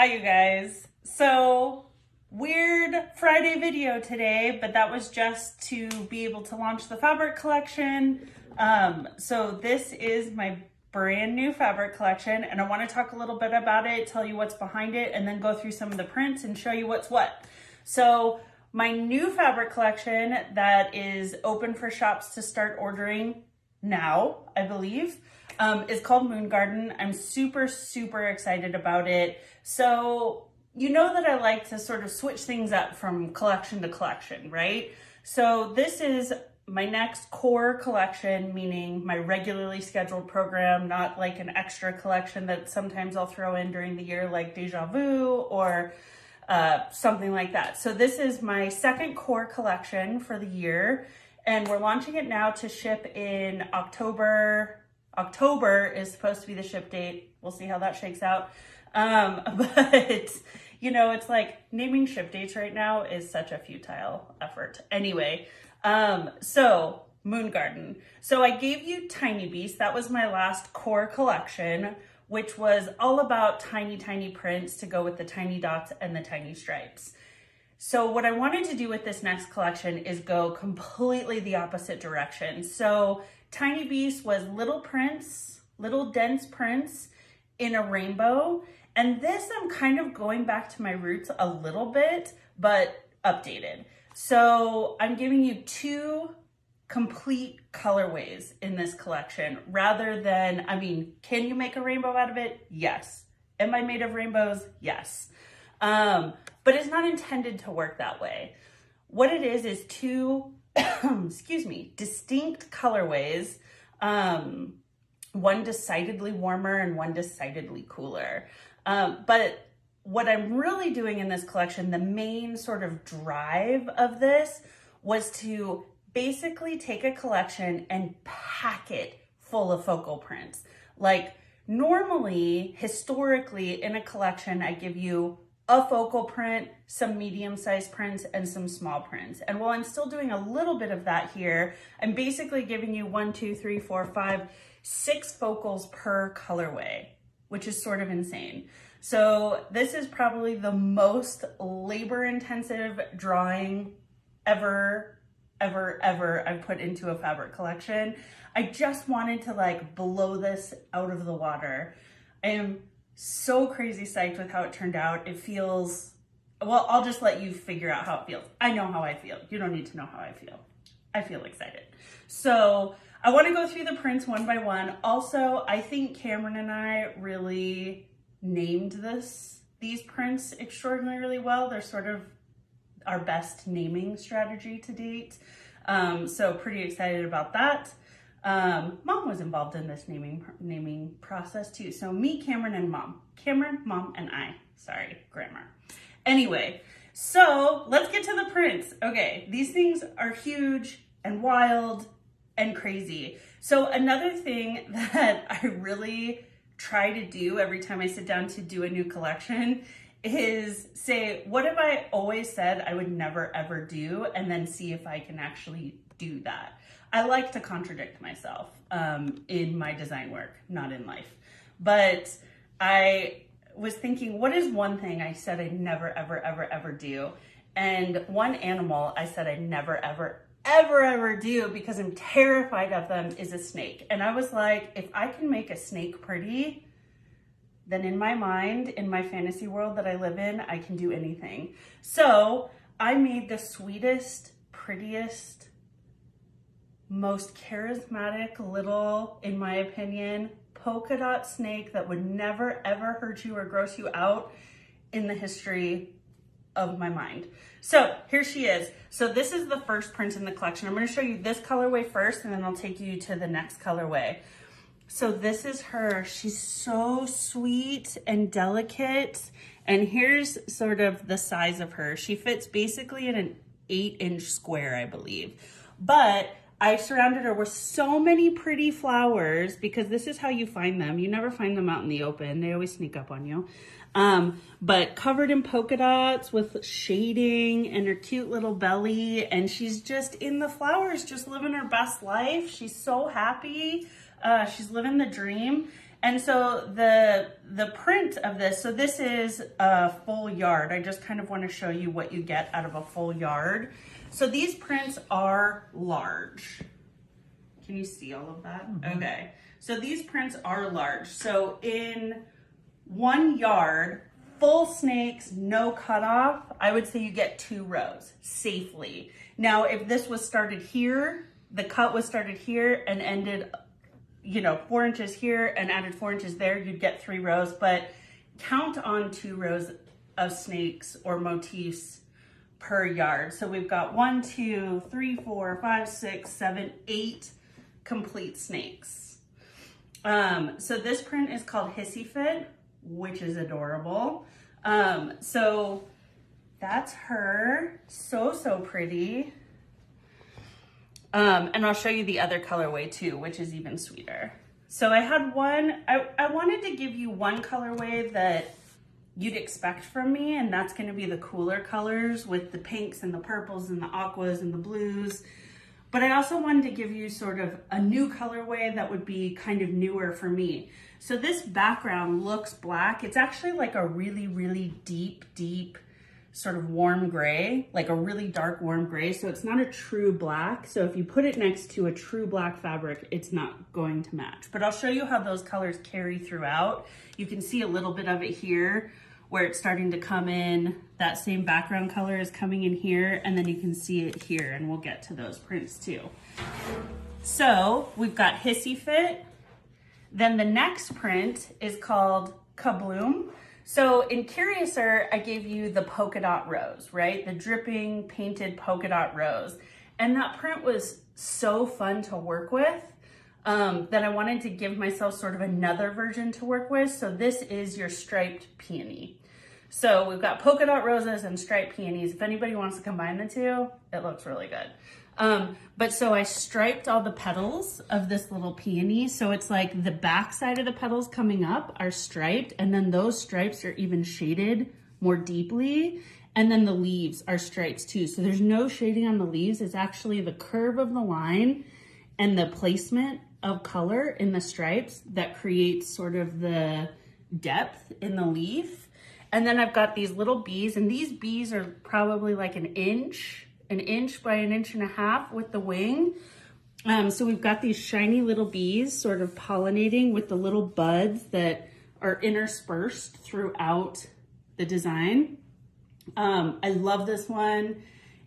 Hi you guys. So weird Friday video today, but that was just to be able to launch the fabric collection. So this is my brand new fabric collection and I want to talk a little bit about it, tell you what's behind it, and then go through some of the prints and show you what's what. So my new fabric collection that is open for shops to start ordering now, I believe, is called Moon Garden. I'm super excited about it. So you know that I like to sort of switch things up from collection to collection, right? So this is my next core collection, meaning my regularly scheduled program, not like an extra collection that sometimes I'll throw in during the year like Deja Vu or something like that. So this is my second core collection for the year, and we're launching it now to ship in October. October is supposed to be the ship date. We'll see how that shakes out. But you know, it's like naming ship dates right now is such a futile effort. Anyway, so Moon Garden. So I gave you Tiny Beast. That was my last core collection, which was all about tiny prints to go with the tiny dots and the tiny stripes. So what I wanted to do with this next collection is go completely the opposite direction. So Tiny Beast was little prints, little dense prints in a rainbow. And this I'm kind of going back to my roots a little bit, but updated. So I'm giving you two complete colorways in this collection rather than, I mean, can you make a rainbow out of it? Yes. Am I made of rainbows? Yes. But it's not intended to work that way. What it is two, excuse me, distinct colorways. One decidedly warmer and one decidedly cooler. But what I'm really doing in this collection, the main sort of drive of this was to basically take a collection and pack it full of focal prints. Like normally, historically in a collection, I give you a focal print, some medium-sized prints, and some small prints. And while I'm still doing a little bit of that here, I'm basically giving you 1, 2, 3, 4, 5, 6 focals per colorway, which is sort of insane. So this is probably the most labor-intensive drawing ever I've put into a fabric collection. I just wanted to like blow this out of the water. I am so crazy psyched with how it turned out. It feels, well, I'll just let you figure out how it feels. I know how I feel. You don't need to know how I feel. I feel excited. So I want to go through the prints one by one. Also, I think Cameron and I really named these prints extraordinarily well. They're sort of our best naming strategy to date. So pretty excited about that. Mom was involved in this naming process too. So me, Cameron, and Mom. Cameron, Mom, and I. Sorry, grammar. Anyway, so let's get to the prints. Okay, these things are huge and wild and crazy. So another thing that I really try to do every time I sit down to do a new collection is say, what have I always said I would never ever do? And then see if I can actually do that. I like to contradict myself in my design work, not in life. But I was thinking, what is one thing I said I'd never, ever do? And one animal I said I'd never, ever do because I'm terrified of them is a snake. And I was like, if I can make a snake pretty, then in my mind, in my fantasy world that I live in, I can do anything. So I made the sweetest, prettiest, most charismatic little, in my opinion, polka dot snake that would never ever hurt you or gross you out in the history of my mind. So here she is. So this is the first print in the collection. I'm going to show you this colorway first, and then I'll take you to the next colorway. So this is her. She's so sweet and delicate. And here's sort of the size of her. She fits basically in an 8-inch square, I believe. But I surrounded her with so many pretty flowers because this is how you find them. You never find them out in the open. They always sneak up on you. But covered in polka dots with shading and her cute little belly. And she's just in the flowers, just living her best life. She's so happy. She's living the dream. And so the print of this, so this is a full yard. I just kind of want to show you what you get out of a full yard. So these prints are large. Can you see all of that? Mm-hmm. Okay. So these prints are large. So in 1 yard, full snakes, no cutoff, I would say you get 2 rows safely. Now, if this was started here, the cut was started here and ended, 4 inches here and added 4 inches there, you'd get 3 rows, but count on 2 rows of snakes or motifs per yard. So we've got 1, 2, 3, 4, 5, 6, 7, 8 complete snakes. So this print is called Hissy Fit, which is adorable. So that's her. So pretty. And I'll show you the other colorway too, which is even sweeter. So I had one, I wanted to give you one colorway that you'd expect from me, and that's going to be the cooler colors with the pinks and the purples and the aquas and the blues. But I also wanted to give you sort of a new colorway that would be kind of newer for me. So this background looks black. It's actually like a really deep sort of warm gray, like a really dark warm gray. So it's not a true black. So if you put it next to a true black fabric, it's not going to match. But I'll show you how those colors carry throughout. You can see a little bit of it here where it's starting to come in. That same background color is coming in here, and then you can see it here, and we'll get to those prints too. So we've got Hissy Fit. Then the next print is called Kabloom. So in Curiouser, I gave you the polka dot rose, right? The dripping painted polka dot rose. And that print was so fun to work with that I wanted to give myself sort of another version to work with. So this is your striped peony. So we've got polka dot roses and striped peonies. If anybody wants to combine the two, it looks really good. But so I striped all the petals of this little peony. So it's like the back side of the petals coming up are striped, and then those stripes are even shaded more deeply. And then the leaves are stripes too. So there's no shading on the leaves. It's actually the curve of the line and the placement of color in the stripes that creates sort of the depth in the leaf. And then I've got these little bees, and these bees are probably like an inch by an inch and a half with the wing. So we've got these shiny little bees sort of pollinating with the little buds that are interspersed throughout the design. I love this one.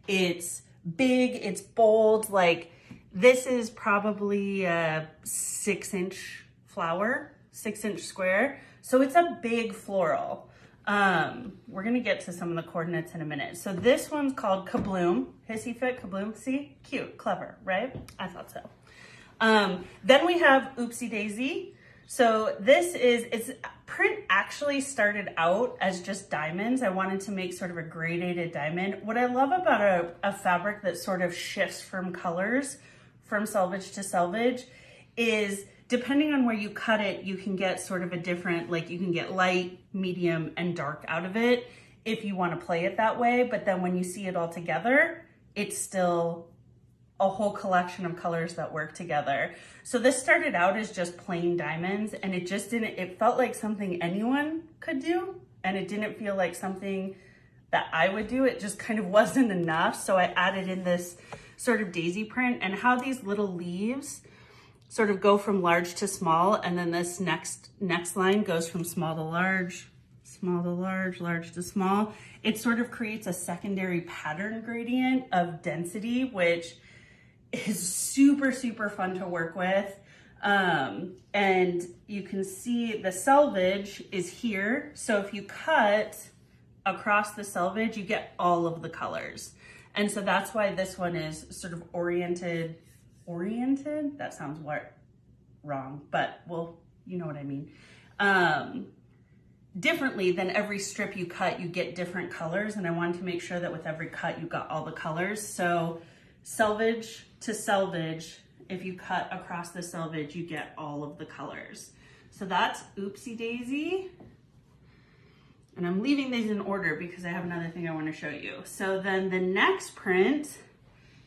It's big, it's bold. Like this is probably a 6-inch flower, 6-inch square. So it's a big floral. We're gonna get to some of the coordinates in a minute. So this one's called Kabloom, Hissy Fit Kabloom. See, cute, clever, right? I thought so. Then we have Oopsy Daisy. So its print actually started out as just diamonds. I wanted to make sort of a gradated diamond. What I love about a fabric that sort of shifts from colors, from selvage to selvage, is depending on where you cut it, you can get sort of a different, like you can get light, medium, and dark out of it if you want to play it that way. But then when you see it all together, it's still a whole collection of colors that work together. So this started out as just plain diamonds, and it felt like something anyone could do, and it didn't feel like something that I would do. It just kind of wasn't enough. So I added in this sort of daisy print, and how these little leaves sort of go from large to small, and then this next line goes from small to large, large to small. It sort of creates a secondary pattern gradient of density, which is super fun to work with. And you can see the selvage is here. So if you cut across the selvage, you get all of the colors. And so that's why this one is sort of oriented, that sounds wrong, but well, you know what I mean. Differently than every strip you cut, you get different colors, and I wanted to make sure that with every cut you got all the colors. So selvage to selvage, if you cut across the selvage, you get all of the colors. So that's Oopsy Daisy. And I'm leaving these in order because I have another thing I want to show you. So then the next print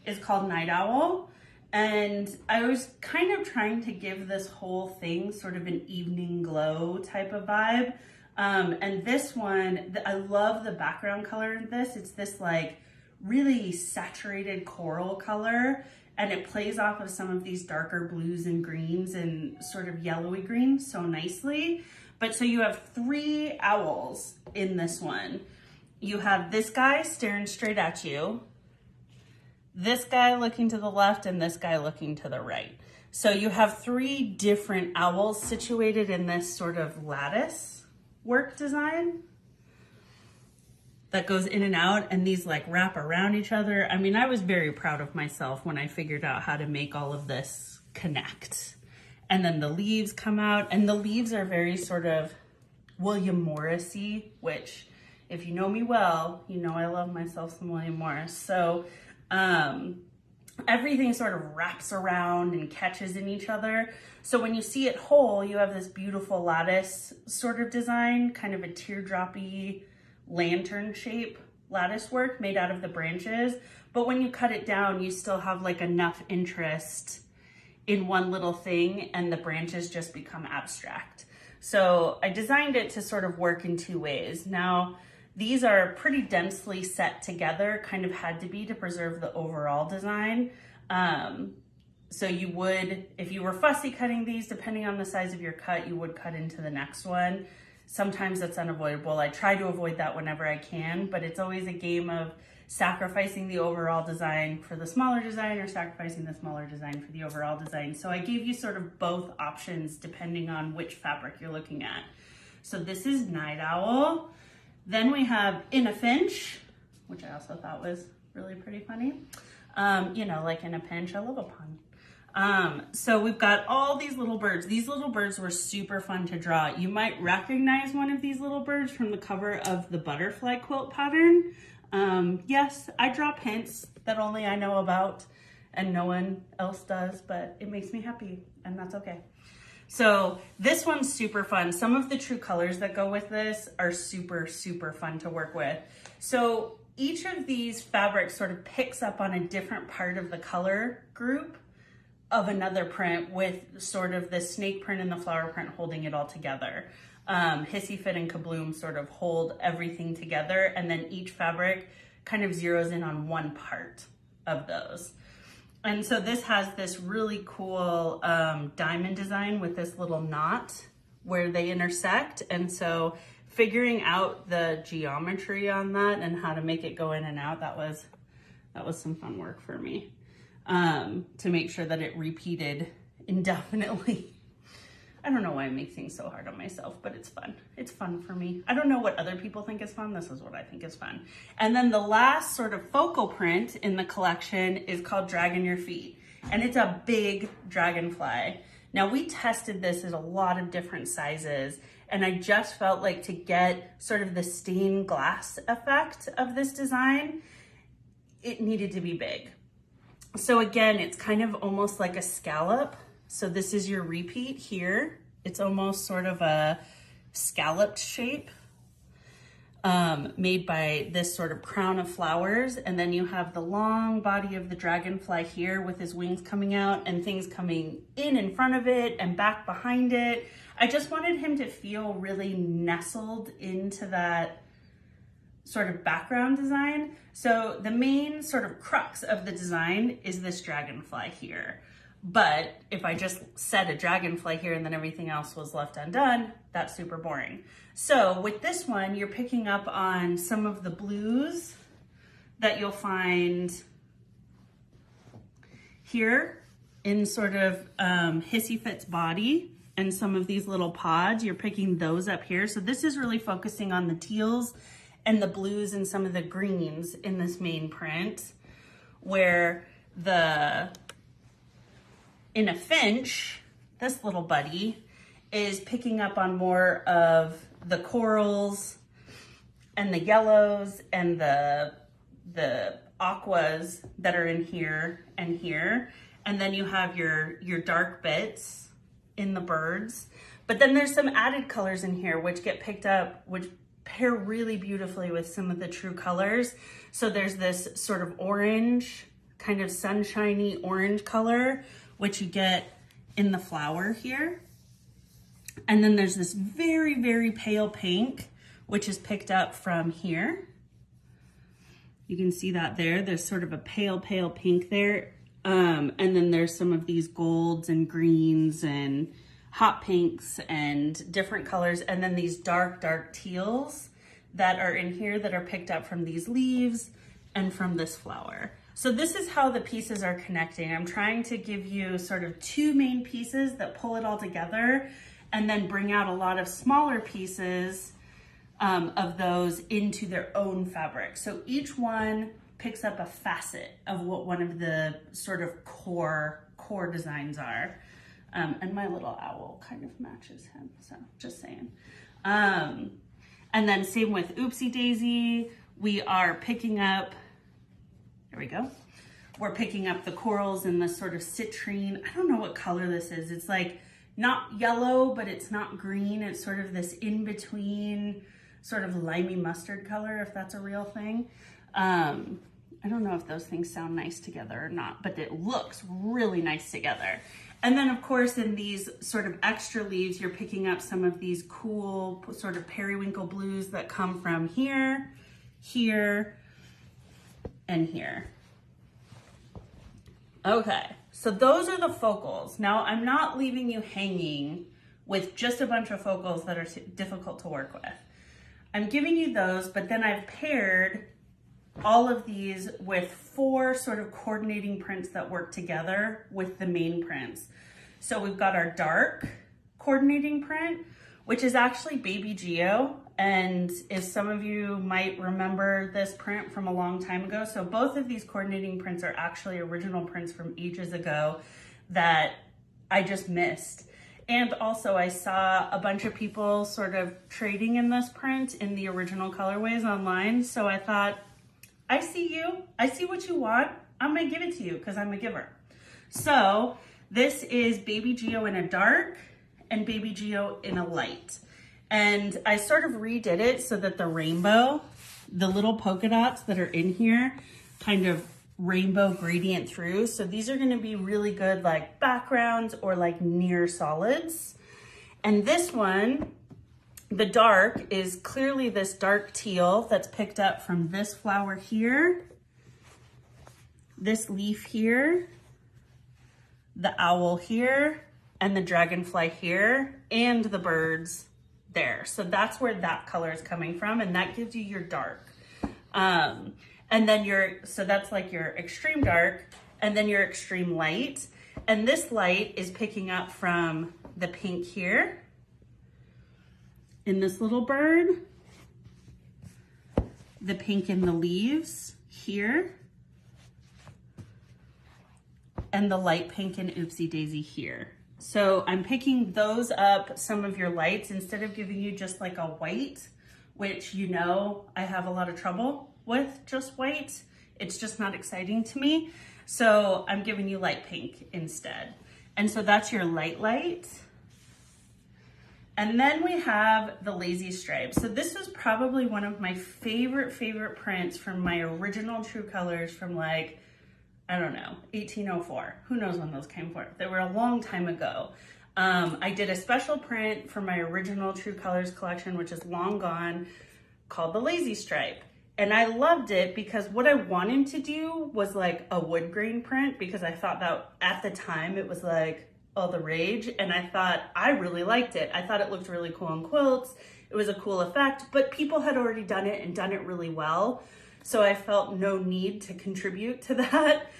is called Night Owl. And I was kind of trying to give this whole thing sort of an evening glow type of vibe. And this one, I love the background color in this. It's this like really saturated coral color, and it plays off of some of these darker blues and greens and sort of yellowy greens so nicely. But so you have 3 owls in this one. You have this guy staring straight at you, this guy looking to the left, and this guy looking to the right. So you have 3 different owls situated in this sort of lattice work design that goes in and out, and these like wrap around each other. I mean, I was very proud of myself when I figured out how to make all of this connect. And then the leaves come out, and the leaves are very sort of William Morris-y, which if you know me well, you know I love myself some William Morris. So everything sort of wraps around and catches in each other. So when you see it whole, you have this beautiful lattice sort of design, kind of a teardroppy lantern shape lattice work made out of the branches. But when you cut it down, you still have like enough interest in one little thing, and the branches just become abstract. So I designed it to sort of work in 2 ways. Now, these are pretty densely set together, kind of had to be to preserve the overall design. So you would, if you were fussy cutting these, depending on the size of your cut, you would cut into the next one. Sometimes that's unavoidable. I try to avoid that whenever I can, but it's always a game of sacrificing the overall design for the smaller design or sacrificing the smaller design for the overall design. So I gave you sort of both options depending on which fabric you're looking at. So this is Night Owl. Then we have In a Finch, which I also thought was really pretty funny. You know, like in a pinch, I love a pun. So we've got all these little birds. These little birds were super fun to draw. You might recognize one of these little birds from the cover of the butterfly quilt pattern. Yes, I drop hints that only I know about and no one else does, but it makes me happy, and that's okay. So this one's super fun. Some of the true colors that go with this are super, super fun to work with. So each of these fabrics sort of picks up on a different part of the color group of another print, with sort of the snake print and the flower print holding it all together. Hissy Fit and Kabloom sort of hold everything together, and then each fabric kind of zeroes in on one part of those. And so this has this really cool diamond design with this little knot where they intersect. And so figuring out the geometry on that and how to make it go in and out, that was some fun work for me, to make sure that it repeated indefinitely. I don't know why I make things so hard on myself, but it's fun. It's fun for me. I don't know what other people think is fun. This is what I think is fun. And then the last sort of focal print in the collection is called Dragon Your Feet. And it's a big dragonfly. Now, we tested this at a lot of different sizes, and I just felt like to get sort of the stained glass effect of this design, it needed to be big. So again, it's kind of almost like a scallop. So this is your repeat here. It's almost sort of a scalloped shape made by this sort of crown of flowers. And then you have the long body of the dragonfly here with his wings coming out and things coming in front of it and back behind it. I just wanted him to feel really nestled into that sort of background design. So the main sort of crux of the design is this dragonfly here. But if I just said a dragonfly here and then everything else was left undone, that's super boring. So with this one, you're picking up on some of the blues that you'll find here in sort of Hissy Fit's body, and some of these little pods, you're picking those up here. So this is really focusing on the teals and the blues and some of the greens in this main print, where In a Finch, this little buddy, is picking up on more of the corals and the yellows and the aquas that are in here and here. And then you have your dark bits in the birds. But then there's some added colors in here which get picked up, which pair really beautifully with some of the true colors. So there's this sort of orange kind of sunshiny orange color, which you get in the flower here. And then there's this very, very pale pink, which is picked up from here. You can see that there. There's sort of a pale, pale pink there. And then there's some of these golds and greens and hot pinks and different colors. And then these dark, dark teals that are in here that are picked up from these leaves and from this flower. So this is how the pieces are connecting. I'm trying to give you sort of two main pieces that pull it all together and then bring out a lot of smaller pieces of those into their own fabric. So each one picks up a facet of what one of the sort of core designs are. And my little owl kind of matches him, so just saying. And then same with Oopsy Daisy, we are picking up, there we go. We're picking up the corals in this sort of citrine. I don't know what color this is. It's like not yellow, but it's not green. It's sort of this in-between sort of limey mustard color, if that's a real thing. I don't know if those things sound nice together or not, but it looks really nice together. And then of course in these sort of extra leaves, you're picking up some of these cool sort of periwinkle blues that come from here, here, and here. Okay, so those are the focals. Now I'm not leaving you hanging with just a bunch of focals that are difficult to work with. I'm giving you those, but then I've paired all of these with 4 sort of coordinating prints that work together with the main prints. So we've got our dark coordinating print, which is actually Baby Geo. And if some of you might remember this print from a long time ago, so both of these coordinating prints are actually original prints from ages ago that I just missed. And also I saw a bunch of people sort of trading in this print in the original colorways online. So I thought, I see you, I see what you want, I'm gonna give it to you because I'm a giver. So this is Baby Geo in a dark and Baby Geo in a light. And I sort of redid it so that the rainbow, the little polka dots that are in here, kind of rainbow gradient through. So these are gonna be really good like backgrounds or like near solids. And this one, the dark is clearly this dark teal that's picked up from this flower here, this leaf here, the owl here, and the dragonfly here, and the birds there. So that's where that color is coming from, and that gives you your dark. And then so that's like your extreme dark, and then your extreme light. And this light is picking up from the pink here, in this little bird, the pink in the leaves here, and the light pink in Oopsy Daisy here. So I'm picking those up, some of your lights, instead of giving you just like a white, which you know I have a lot of trouble with just white. It's just not exciting to me. So I'm giving you light pink instead. And so that's your light. And then we have the lazy stripe. So this was probably one of my favorite prints from my original True Colors from like, I don't know, 1804. Who knows when those came for? They were a long time ago. I did a special print for my original True Colors collection, which is long gone, called the Lazy Stripe. And I loved it because what I wanted to do was like a wood grain print, because I thought that at the time it was like all the rage. And I thought I really liked it. I thought it looked really cool on quilts. It was a cool effect, but people had already done it and done it really well. So I felt no need to contribute to that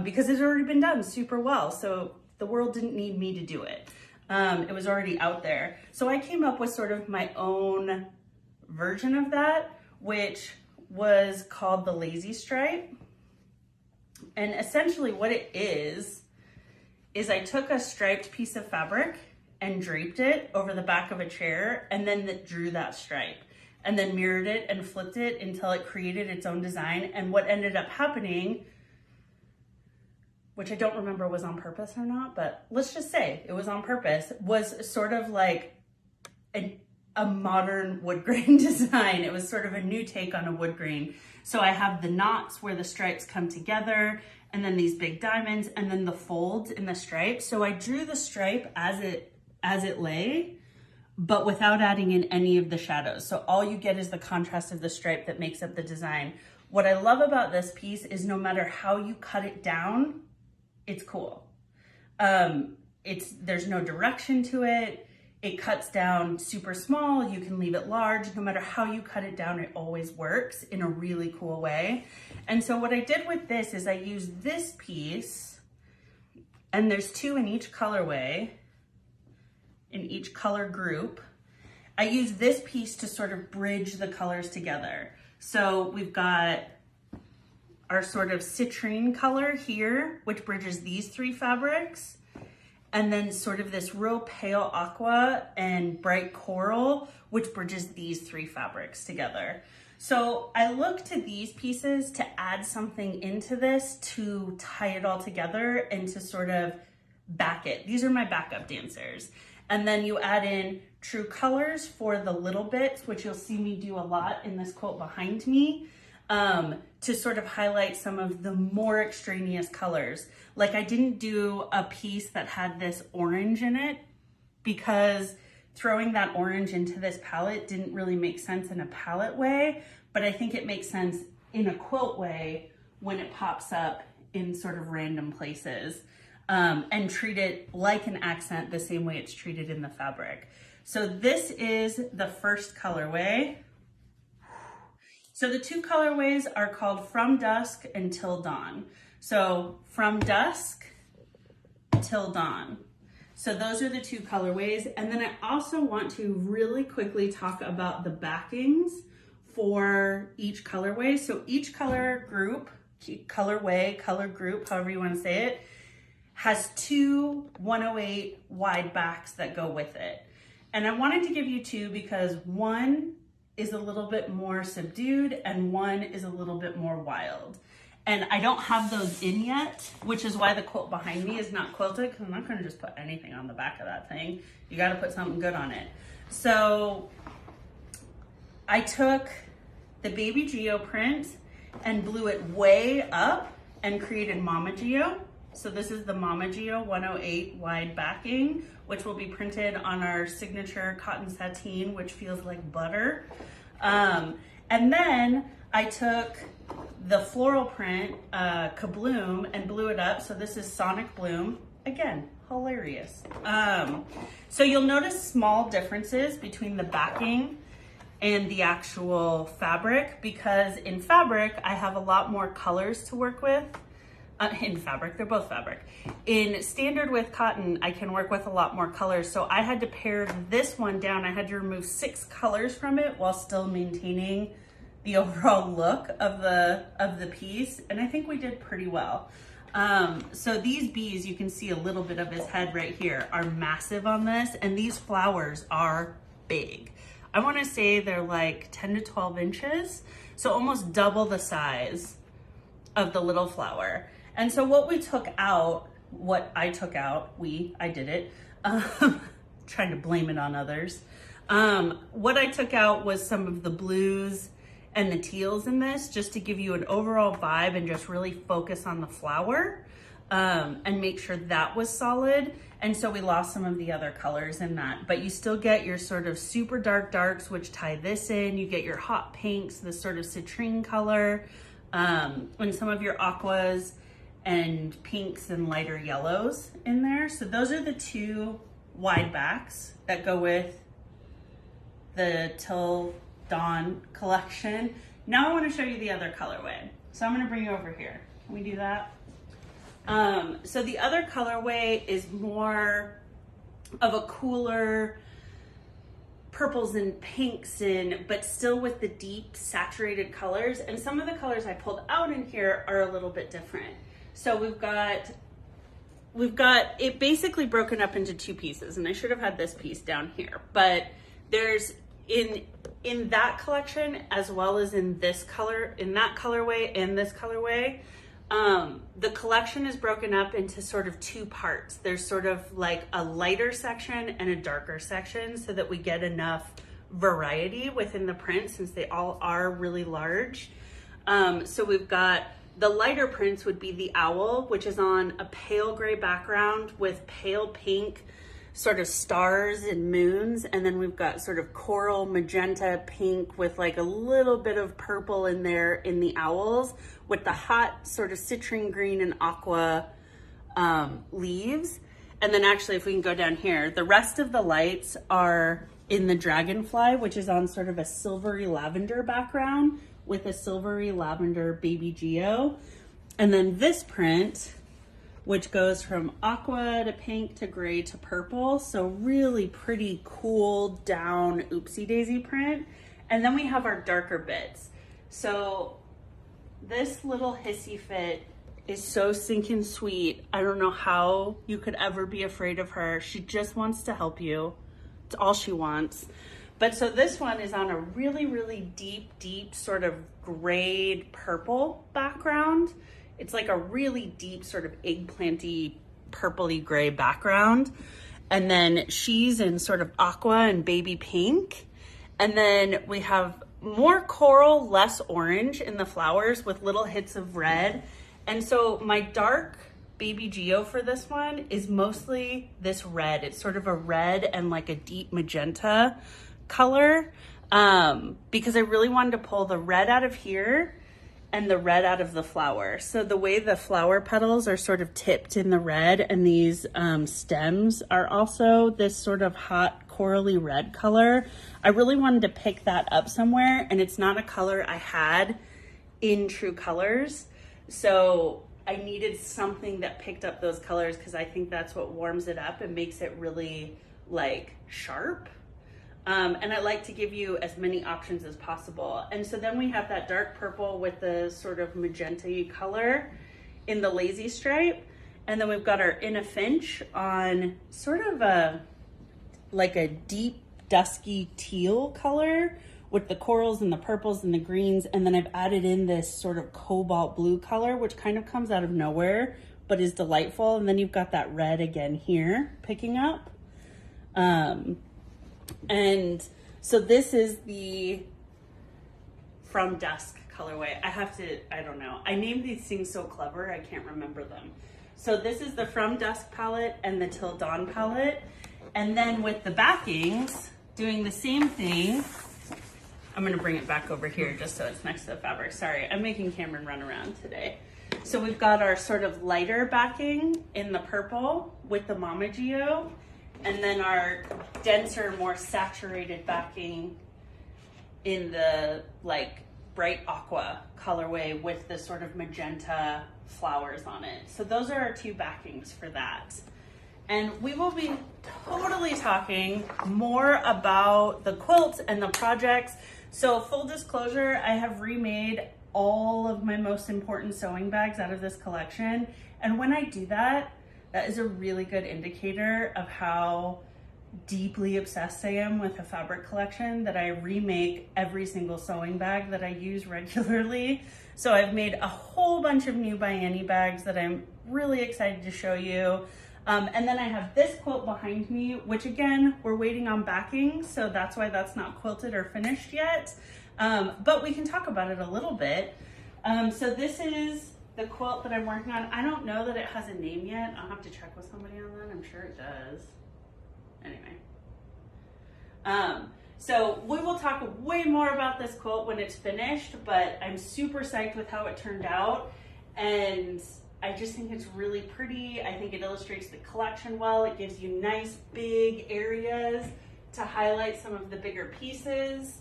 because it had already been done super well. So the world didn't need me to do it. It was already out there. So I came up with sort of my own version of that, which was called the Lazy Stripe. And essentially what it is I took a striped piece of fabric and draped it over the back of a chair, and then drew that stripe, and then mirrored it and flipped it until it created its own design. And what ended up happening, which I don't remember was on purpose or not, but let's just say it was on purpose, was sort of like a modern wood grain design. It was sort of a new take on a wood grain. So I have the knots where the stripes come together, and then these big diamonds, and then the folds in the stripe. So I drew the stripe as it lay, but without adding in any of the shadows. So all you get is the contrast of the stripe that makes up the design. What I love about this piece is no matter how you cut it down, it's cool. There's no direction to it. It cuts down super small. You can leave it large. No matter how you cut it down, it always works in a really cool way. And so what I did with this is I used this piece, and there's 2 in each colorway, in each color group. I used this piece to sort of bridge the colors together. So we've got our sort of citrine color here, which bridges these 3 fabrics. And then sort of this real pale aqua and bright coral, which bridges these 3 fabrics together. So I look to these pieces to add something into this to tie it all together and to sort of back it. These are my backup dancers. And then you add in true colors for the little bits, which you'll see me do a lot in this quilt behind me, to sort of highlight some of the more extraneous colors. Like I didn't do a piece that had this orange in it because throwing that orange into this palette didn't really make sense in a palette way, but I think it makes sense in a quilt way when it pops up in sort of random places, and treat it like an accent the same way it's treated in the fabric. So this is the first colorway. So the 2 colorways are called From Dusk Until Dawn. So From Dusk Till Dawn. So those are the 2 colorways. And then I also want to really quickly talk about the backings for each colorway. So each color group, colorway, color group, however you want to say it, has 2 108 wide backs that go with it. And I wanted to give you 2 because one is a little bit more subdued and one is a little bit more wild. And I don't have those in yet, which is why the quilt behind me is not quilted, because I'm not going to just put anything on the back of that thing. You got to put something good on it. So I took the Baby Geo print and blew it way up and created Mama Geo. So this is the Mama Geo 108 wide backing, which will be printed on our signature cotton sateen, which feels like butter. And then I took the floral print, Kabloom, and blew it up. So this is Sonic Bloom. Again, hilarious. So you'll notice small differences between the backing and the actual fabric, because in fabric, I have a lot more colors to work with. In fabric, they're both fabric. In standard width cotton, I can work with a lot more colors. So I had to pare this one down. I had to remove 6 colors from it while still maintaining the overall look of the piece. And I think we did pretty well. So these bees, you can see a little bit of his head right here, are massive on this. And these flowers are big. I want to say they're like 10 to 12 inches. So almost double the size of the little flower. And so what I took out, I did it, trying to blame it on others. What I took out was some of the blues and the teals in this, just to give you an overall vibe and just really focus on the flower, and make sure that was solid. And so we lost some of the other colors in that, but you still get your sort of super dark darks, which tie this in. You get your hot pinks, this sort of citrine color, and some of your aquas and pinks and lighter yellows in there. So those are the 2 wide backs that go with the Till Dawn collection. Now I want to show you the other colorway. So I'm going to bring you over here. Can we do that? So the other colorway is more of a cooler purples and pinks but still with the deep saturated colors. And some of the colors I pulled out in here are a little bit different. So we've got it basically broken up into 2 pieces, and I should have had this piece down here, but there's in that collection, as well as in this color, in that colorway and this colorway, the collection is broken up into sort of 2 parts. There's sort of like a lighter section and a darker section, so that we get enough variety within the print, since they all are really large. So we've got the lighter prints would be the owl, which is on a pale gray background with pale pink sort of stars and moons. And then we've got sort of coral magenta pink with like a little bit of purple in there in the owls, with the hot sort of citrine green and aqua leaves. And then actually, if we can go down here, the rest of the lights are in the dragonfly, which is on sort of a silvery lavender background with a silvery lavender baby geo. And then this print, which goes from aqua to pink to gray to purple. So really pretty cool down Oopsy Daisy print. And then we have our darker bits. So this little hissy fit is so stinking sweet. I don't know how you could ever be afraid of her. She just wants to help you. It's all she wants. But so this one is on a really, really deep sort of grayed purple background. It's like a really deep sort of eggplanty, purpley gray background. And then she's in sort of aqua and baby pink. And then we have more coral, less orange in the flowers with little hits of red. And so my dark baby geo for this one is mostly this red. It's sort of a red and like a deep magenta color, because I really wanted to pull the red out of here and the red out of the flower. So the way the flower petals are sort of tipped in the red, and these stems are also this sort of hot corally red color. I really wanted to pick that up somewhere, and it's not a color I had in True Colors. So I needed something that picked up those colors, because I think that's what warms it up and makes it really like sharp. And I like to give you as many options as possible. And so then we have that dark purple with the sort of magenta color in the lazy stripe. And then we've got our In a Finch on sort of like a deep dusky teal color with the corals and the purples and the greens. And then I've added in this sort of cobalt blue color, which kind of comes out of nowhere, but is delightful. And then you've got that red again here picking up. And so this is the From Dusk colorway. I don't know. I named these things so clever, I can't remember them. So this is the From Dusk palette and the Till Dawn palette. And then with the backings, doing the same thing. I'm gonna bring it back over here just so it's next to the fabric. Sorry, I'm making Cameron run around today. So we've got our sort of lighter backing in the purple with the Mama Geo, and then our denser, more saturated backing in the like bright aqua colorway with the sort of magenta flowers on it. So those are our two backings for that. And we will be totally talking more about the quilts and the projects. So full disclosure, I have remade all of my most important sewing bags out of this collection. And when I do that, that is a really good indicator of how deeply obsessed I am with a fabric collection, that I remake every single sewing bag that I use regularly. So I've made a whole bunch of new By Annie bags that I'm really excited to show you. And then I have this quilt behind me, which again, we're waiting on backing, so that's why that's not quilted or finished yet. But we can talk about it a little bit. So this is the quilt that I'm working on. I don't know that it has a name yet. I'll have to check with somebody on that. I'm sure it does. Anyway. So we will talk way more about this quilt when it's finished, but I'm super psyched with how it turned out. And I just think it's really pretty. I think it illustrates the collection well. It gives you nice big areas to highlight some of the bigger pieces,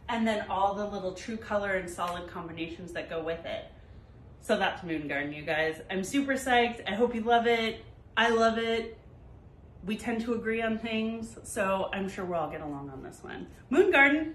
and then all the little true color and solid combinations that go with it. So that's Moon Garden, you guys. I'm super psyched. I hope you love it. I love it. We tend to agree on things, so I'm sure we'll all get along on this one. Moon Garden.